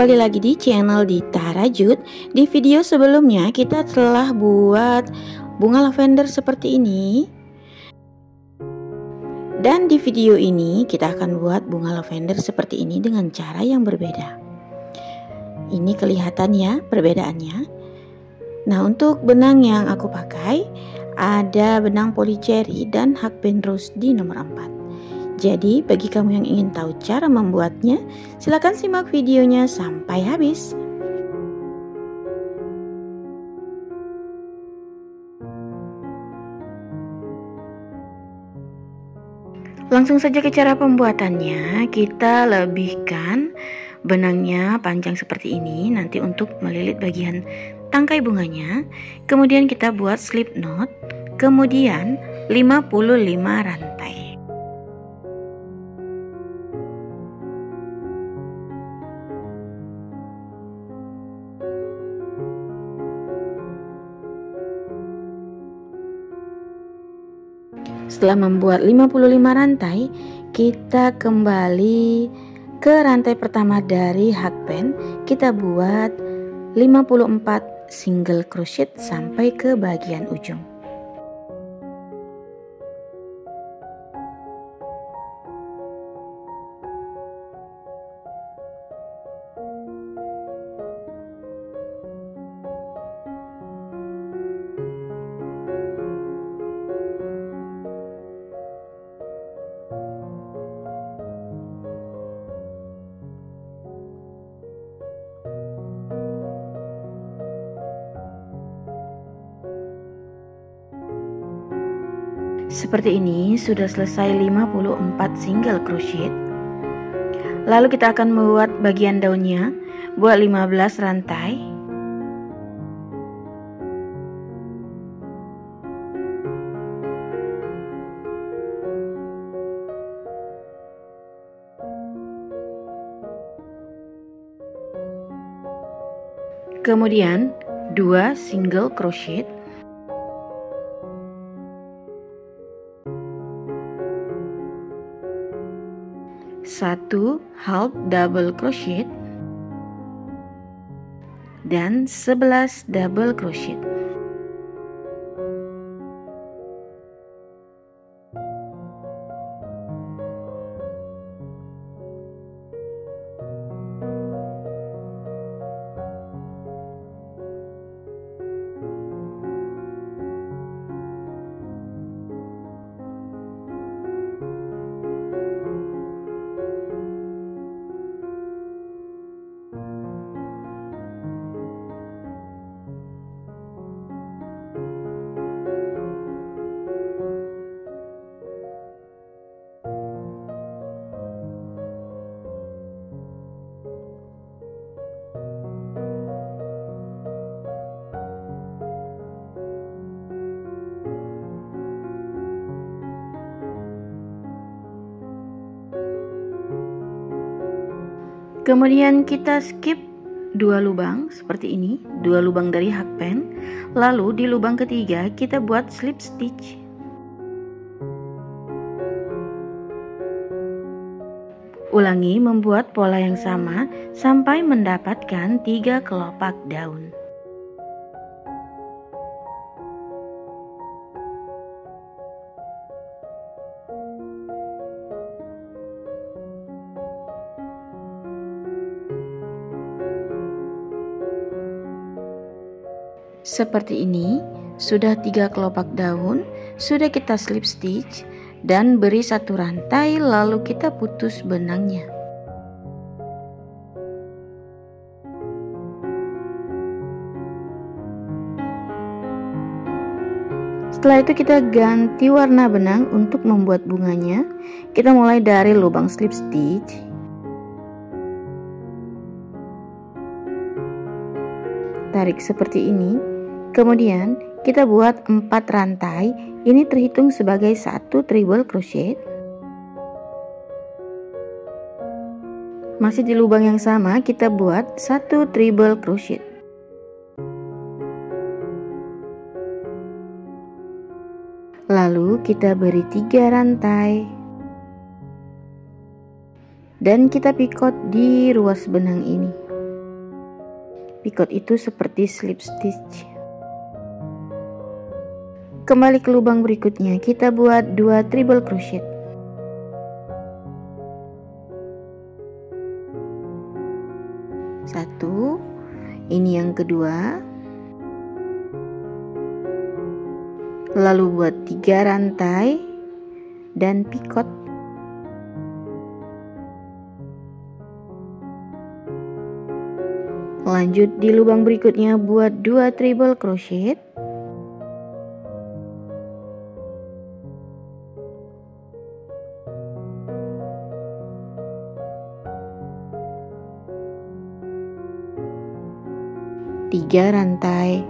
kembali lagi di channel Dita Rajut. Di video sebelumnya kita telah buat bunga lavender seperti ini. Dan di video ini kita akan buat bunga lavender seperti ini dengan cara yang berbeda. Ini kelihatan ya perbedaannya. Nah, untuk benang yang aku pakai ada benang polycherry dan hakpen rose di nomor 4. Jadi bagi kamu yang ingin tahu cara membuatnya, silakan simak videonya sampai habis. Langsung saja ke cara pembuatannya. Kita lebihkan benangnya panjang seperti ini nanti untuk melilit bagian tangkai bunganya. Kemudian kita buat slip knot, kemudian 55 rantai. Setelah membuat 55 rantai, kita kembali ke rantai pertama dari hakpen. Kita buat 54 single crochet sampai ke bagian ujung. Seperti ini sudah selesai 54 single crochet. Lalu kita akan membuat bagian daunnya, buat 15 rantai. Kemudian 2 single crochet. Satu half double crochet dan 11 double crochet. Kemudian kita skip 2 lubang seperti ini, 2 lubang dari hakpen. Lalu di lubang ketiga kita buat slip stitch. Ulangi membuat pola yang sama sampai mendapatkan 3 kelopak daun. Seperti ini, sudah 3 kelopak daun, sudah kita slip stitch dan beri 1 rantai, lalu kita putus benangnya. Setelah itu kita ganti warna benang untuk membuat bunganya. Kita mulai dari lubang slip stitch. Tarik seperti ini. Kemudian kita buat 4 rantai. Ini terhitung sebagai 1 treble crochet. Masih di lubang yang sama kita buat 1 treble crochet. Lalu kita beri 3 rantai. Dan kita pikot di ruas benang ini. Picot itu seperti slip stitch. Kembali ke lubang berikutnya, kita buat 2 treble crochet. Satu, ini yang kedua. Lalu buat 3 rantai dan picot. Lanjut di lubang berikutnya buat 2 treble crochet. Tiga rantai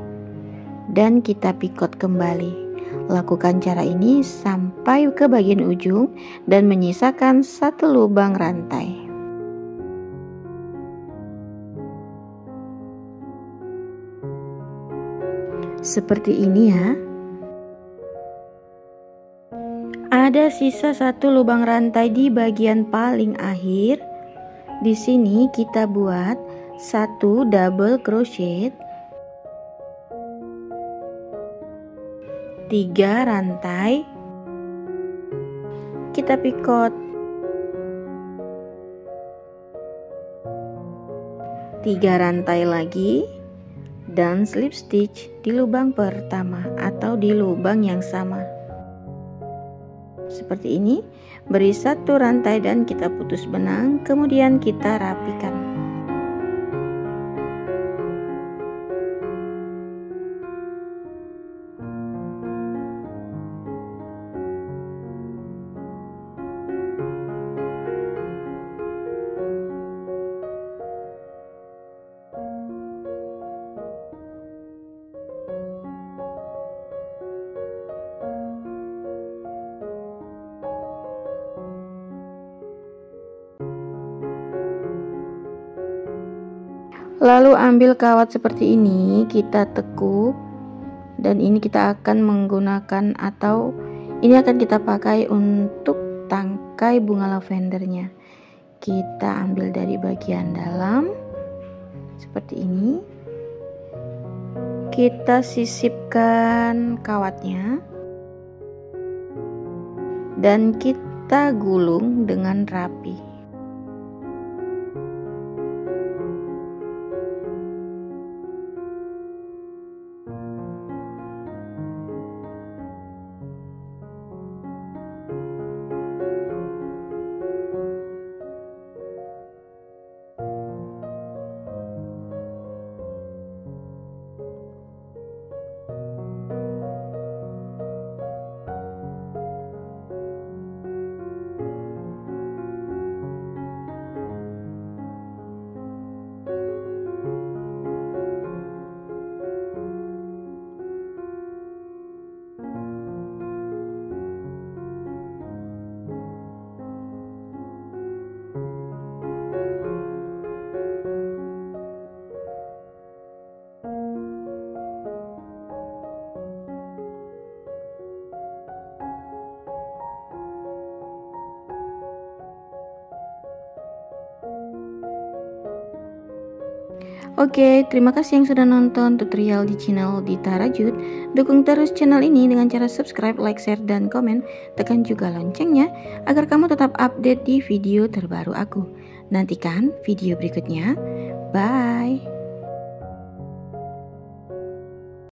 dan kita picot kembali. Lakukan cara ini sampai ke bagian ujung dan menyisakan 1 lubang rantai. Seperti ini ya. Ada sisa 1 lubang rantai di bagian paling akhir. Di sini kita buat 1 double crochet, 3 rantai, kita picot, 3 rantai lagi, dan slip stitch di lubang pertama atau di lubang yang sama. Seperti ini, beri 1 rantai dan kita putus benang, kemudian kita rapikan. Lalu ambil kawat seperti ini, kita tekuk, dan ini kita akan menggunakan atau ini akan kita pakai untuk tangkai bunga lavendernya. Kita ambil dari bagian dalam seperti ini, kita sisipkan kawatnya dan kita gulung dengan rapi. Oke, terima kasih yang sudah nonton tutorial di channel Dita Rajut. Dukung terus channel ini dengan cara subscribe, like, share, dan komen. Tekan juga loncengnya agar kamu tetap update di video terbaru aku. Nantikan video berikutnya. Bye!